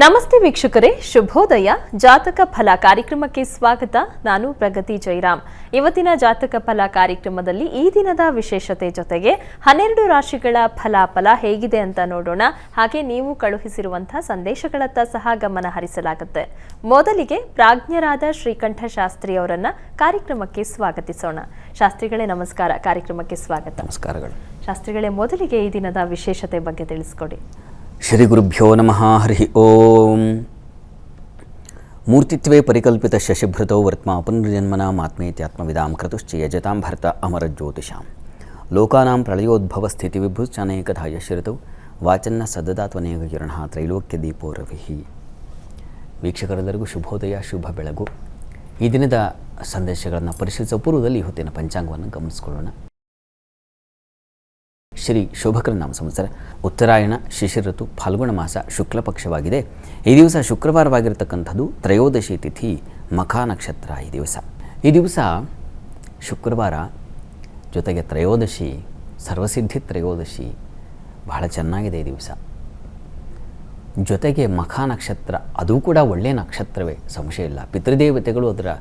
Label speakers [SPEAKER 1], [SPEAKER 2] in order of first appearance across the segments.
[SPEAKER 1] ನಮಸ್ತೆ ವೀಕ್ಷಕರೇ, ಶುಭೋದಯ. ಜಾತಕ ಫಲ ಕಾರ್ಯಕ್ರಮಕ್ಕೆ ಸ್ವಾಗತ. ನಾನು ಪ್ರಗತಿ ಜೈರಾಮ್. ಇವತ್ತಿನ ಜಾತಕ ಫಲ ಕಾರ್ಯಕ್ರಮದಲ್ಲಿ ಈ ದಿನದ ವಿಶೇಷತೆ ಜೊತೆಗೆ 12 ರಾಶಿಗಳ ಫಲಾಫಲ ಹೇಗಿದೆ ಅಂತ ನೋಡೋಣ. ಹಾಗೆ ನೀವು ಕಳುಹಿಸಿರುವಂತಹ ಸಂದೇಶಗಳತ್ತ ಸಹ ಗಮನ ಹರಿಸಲಾಗುತ್ತೆ. ಮೊದಲಿಗೆ ಪ್ರಾಜ್ಞರಾದ ಶ್ರೀಕಂಠ ಶಾಸ್ತ್ರಿ ಅವರನ್ನ ಕಾರ್ಯಕ್ರಮಕ್ಕೆ ಸ್ವಾಗತಿಸೋಣ. ಶಾಸ್ತ್ರಿಗಳೇ ನಮಸ್ಕಾರ, ಕಾರ್ಯಕ್ರಮಕ್ಕೆ ಸ್ವಾಗತ.
[SPEAKER 2] ನಮಸ್ಕಾರಗಳು
[SPEAKER 1] ಶಾಸ್ತ್ರಿಗಳೇ, ಮೊದಲಿಗೆ ಈ ದಿನದ ವಿಶೇಷತೆ ಬಗ್ಗೆ ತಿಳಿಸ್ಕೊಡಿ.
[SPEAKER 2] ಶ್ರೀ ಗುರುಭ್ಯೋ ನಮಃ. ಹರಿ ಓಂ. ಮೂರ್ತಿತ್ವೇ ಪರಿಕಲ್ಪಿತ ಶಶಿಭೃತೌ ವರ್ತ್ಮ ಪುನರ್ಜನ್ಮನಾಮಾತ್ಮೇತ್ಯಾತ್ಮವಿದಾಂ ಕ್ರತುಶ್ಚ ಯಜತಾಂ ಭರ್ತ ಅಮರಜ್ಯೋತಿಷಾಂ ಲೋಕಾನಾಂ ಪ್ರಳಯೋದ್ಭವ ಸ್ಥಿತಿ ವಿಭುಶ್ಚಾನೇಕಧಾ ಯಶ್ರಿತೌ ವಾಚನ್ನ ಸದದಾತ್ವನೇಕ ಕಿರಣಃ ತ್ರೈಲೋಕ್ಯ ದೀಪೋ ರವಿಹಿ. ವೀಕ್ಷಕರೆಲ್ಲರಿಗೂ ಶುಭೋದಯ, ಶುಭ ಬೆಳಗು. ಈ ದಿನದ ಸಂದೇಶಗಳನ್ನು ಪರಿಶೀಲಿಸುವ ಪೂರ್ವದಲ್ಲಿ ಹೊತ್ತಿನ ಪಂಚಾಂಗವನ್ನು ಗಮನಿಸಿಕೊಳ್ಳೋಣ. ಶ್ರೀ ಶೋಭಕರ ನಾಮ ಸಂವತ್ಸರ, ಉತ್ತರಾಯಣ, ಶಿಶಿರ ಋತು, ಫಾಲ್ಗುಣ ಮಾಸ, ಶುಕ್ಲ ಪಕ್ಷವಾಗಿದೆ. ಈ ದಿವಸ ಶುಕ್ರವಾರವಾಗಿರತಕ್ಕಂಥದ್ದು. ತ್ರಯೋದಶಿ ತಿಥಿ, ಮಖಾ ನಕ್ಷತ್ರ. ಈ ದಿವಸ ಶುಕ್ರವಾರ ಜೊತೆಗೆ ತ್ರಯೋದಶಿ, ಸರ್ವಸಿದ್ಧಿ ತ್ರಯೋದಶಿ ಬಹಳ ಚೆನ್ನಾಗಿದೆ ಈ ದಿವಸ. ಜೊತೆಗೆ ಮಖಾ ನಕ್ಷತ್ರ, ಅದು ಕೂಡ ಒಳ್ಳೆಯ ನಕ್ಷತ್ರವೇ, ಸಂಶಯ ಇಲ್ಲ. ಪಿತೃದೇವತೆಗಳು ಅದರ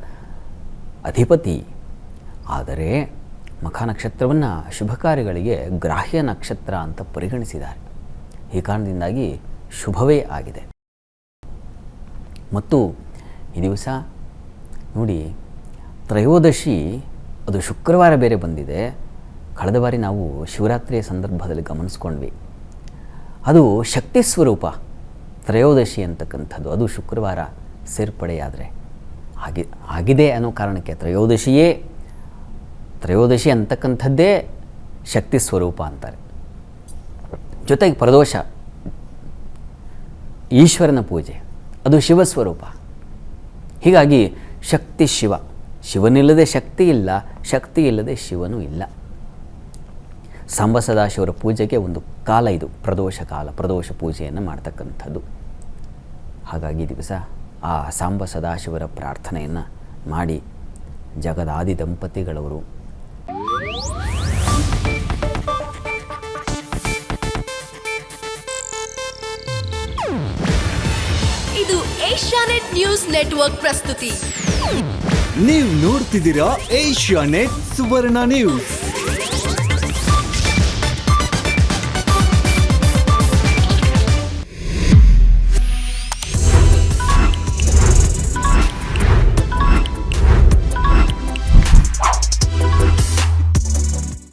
[SPEAKER 2] ಅಧಿಪತಿ. ಆದರೆ ಮಖಾ ನಕ್ಷತ್ರವನ್ನು ಶುಭ ಕಾರ್ಯಗಳಿಗೆ ಗ್ರಾಹ್ಯ ನಕ್ಷತ್ರ ಅಂತ ಪರಿಗಣಿಸಿದ್ದಾರೆ. ಈ ಕಾರಣದಿಂದಾಗಿ ಶುಭವೇ ಆಗಿದೆ. ಮತ್ತು ಈ ದಿವಸ ನೋಡಿ, ತ್ರಯೋದಶಿ ಅದು ಶುಕ್ರವಾರ ಬೇರೆ ಬಂದಿದೆ. ಕಳೆದ ಬಾರಿ ನಾವು ಶಿವರಾತ್ರಿಯ ಸಂದರ್ಭದಲ್ಲಿ ಗಮನಿಸ್ಕೊಂಡ್ವಿ. ಅದು ಶಕ್ತಿ ಸ್ವರೂಪ ತ್ರಯೋದಶಿ ಅಂತಕ್ಕಂಥದ್ದು. ಅದು ಶುಕ್ರವಾರ ಸೇರ್ಪಡೆಯಾದರೆ ಆಗಿದೆ ಅನ್ನೋ ಕಾರಣಕ್ಕೆ ತ್ರಯೋದಶಿ ಅಂತಕ್ಕಂಥದ್ದೇ ಶಕ್ತಿ ಸ್ವರೂಪ ಅಂತಾರೆ. ಜೊತೆಗೆ ಪ್ರದೋಷ, ಈಶ್ವರನ ಪೂಜೆ, ಅದು ಶಿವಸ್ವರೂಪ. ಹೀಗಾಗಿ ಶಕ್ತಿ ಶಿವ, ಶಿವನಿಲ್ಲದೆ ಶಕ್ತಿ ಇಲ್ಲ, ಶಕ್ತಿ ಇಲ್ಲದೆ ಶಿವನೂ ಇಲ್ಲ. ಸಾಂಬ ಸದಾಶಿವರ ಪೂಜೆಗೆ ಒಂದು ಕಾಲ ಇದು, ಪ್ರದೋಷ ಕಾಲ, ಪ್ರದೋಷ ಪೂಜೆಯನ್ನು ಮಾಡ್ತಕ್ಕಂಥದ್ದು. ಹಾಗಾಗಿ ದಿವಸ ಆ ಸಾಂಬ ಸದಾಶಿವರ ಪ್ರಾರ್ಥನೆಯನ್ನು ಮಾಡಿ ಜಗದಾದಿ ದಂಪತಿಗಳವರು
[SPEAKER 3] ಇದು ಏಷ್ಯಾನೆಟ್ ನ್ಯೂಸ್ ನೆಟ್ವರ್ಕ್ ಪ್ರಸ್ತುತಿ.
[SPEAKER 4] ನೀವು ನೋಡ್ತಿದ್ದೀರಾ ಏಷ್ಯಾನೆಟ್ ಸುವರ್ಣ ನ್ಯೂಸ್.